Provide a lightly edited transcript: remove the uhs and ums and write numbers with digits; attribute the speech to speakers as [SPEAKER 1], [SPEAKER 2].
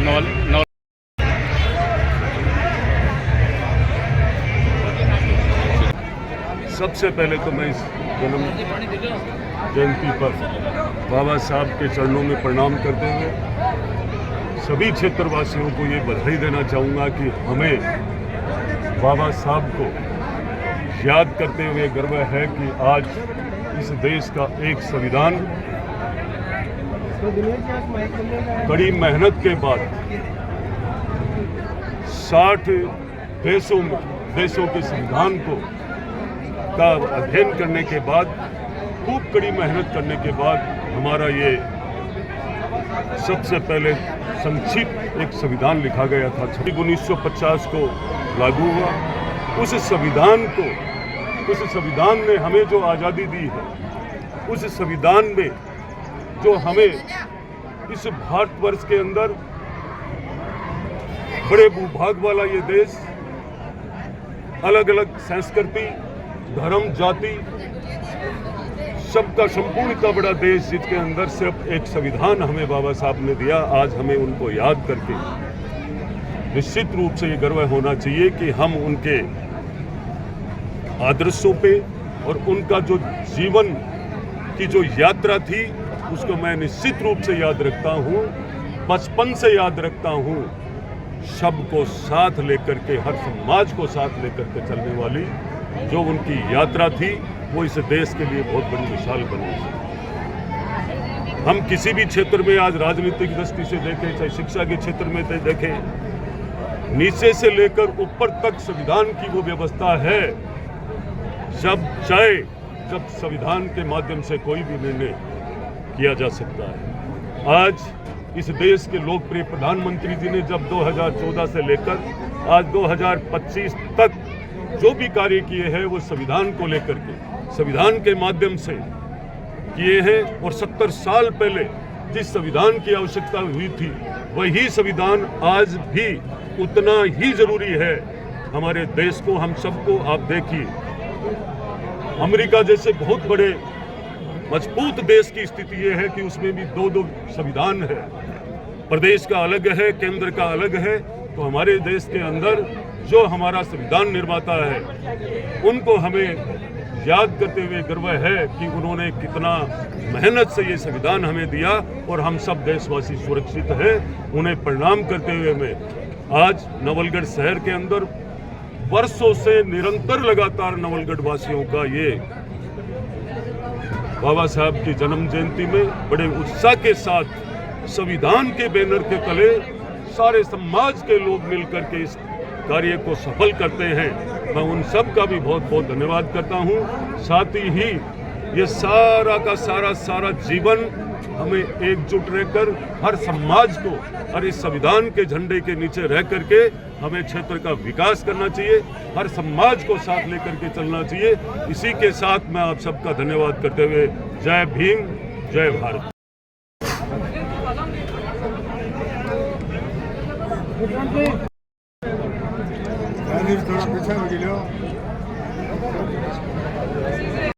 [SPEAKER 1] नवल नवल
[SPEAKER 2] सबसे पहले तो मैं इस जन्म जयंती पर बाबा साहब के चरणों में प्रणाम करते हुए सभी क्षेत्रवासियों को ये बधाई देना चाहूँगा कि हमें बाबा साहब को याद करते हुए गर्व है कि आज इस देश का एक संविधान कड़ी मेहनत के बाद 60 देशों के संविधान का अध्ययन करने के बाद खूब कड़ी मेहनत करने के बाद हमारा ये सबसे पहले संक्षिप्त एक संविधान लिखा गया था। 1950 को लागू हुआ। उस संविधान ने हमें जो आज़ादी दी है, उस संविधान में जो हमें इस भारतवर्ष के अंदर बड़े भूभाग वाला ये देश, अलग अलग संस्कृति, धर्म, जाति, सबका संपूर्ण इतना बड़ा देश, जिसके अंदर सिर्फ एक संविधान हमें बाबा साहब ने दिया। आज हमें उनको याद करके निश्चित रूप से ये गर्व होना चाहिए कि हम उनके आदर्शों पे और उनका जो जीवन की जो यात्रा थी उसको मैं निश्चित रूप से याद रखता हूँ, बचपन से याद रखता हूँ। सबको साथ लेकर के, हर समाज को साथ लेकर के चलने वाली जो उनकी यात्रा थी, वो इस देश के लिए बहुत बड़ी मिसाल बनी। हम किसी भी क्षेत्र में आज राजनीतिक दृष्टि से देखें, चाहे शिक्षा के क्षेत्र में देखें, नीचे से लेकर ऊपर तक संविधान की वो व्यवस्था है। जब संविधान के माध्यम से कोई भी निर्णय किया जा सकता है। आज इस देश के लोकप्रिय प्रधानमंत्री जी ने जब 2014 से लेकर आज 2025 तक जो भी कार्य किए हैं, वो संविधान को लेकर के, संविधान के माध्यम से किए हैं। और 70 साल पहले जिस संविधान की आवश्यकता हुई थी, वही संविधान आज भी उतना ही जरूरी है हमारे देश को, हम सबको। आप देखिए, अमेरिका जैसे बहुत बड़े मजबूत देश की स्थिति ये है कि उसमें भी दो संविधान है। प्रदेश का अलग है, केंद्र का अलग है। तो हमारे देश के अंदर जो हमारा संविधान निर्माता है, उनको हमें याद करते हुए गर्व है कि उन्होंने कितना मेहनत से ये संविधान हमें दिया और हम सब देशवासी सुरक्षित हैं। उन्हें प्रणाम करते हुए मैं आज नवलगढ़ शहर के अंदर वर्षों से निरंतर लगातार नवलगढ़ वासियों का ये बाबा साहब की जन्म जयंती में बड़े उत्साह के साथ संविधान के बैनर के तले सारे समाज के लोग मिलकर के इस कार्य को सफल करते हैं। मैं उन सब का भी बहुत बहुत धन्यवाद करता हूं। साथ ही ये सारा का सारा जीवन हमें एकजुट रहकर हर समाज को और इस संविधान के झंडे के नीचे रह करके हमें क्षेत्र का विकास करना चाहिए, हर समाज को साथ लेकर के चलना चाहिए। इसी के साथ मैं आप सबका धन्यवाद करते हुए जय भीम, जय भारत।
[SPEAKER 3] थोड़ा पीछे हो गया।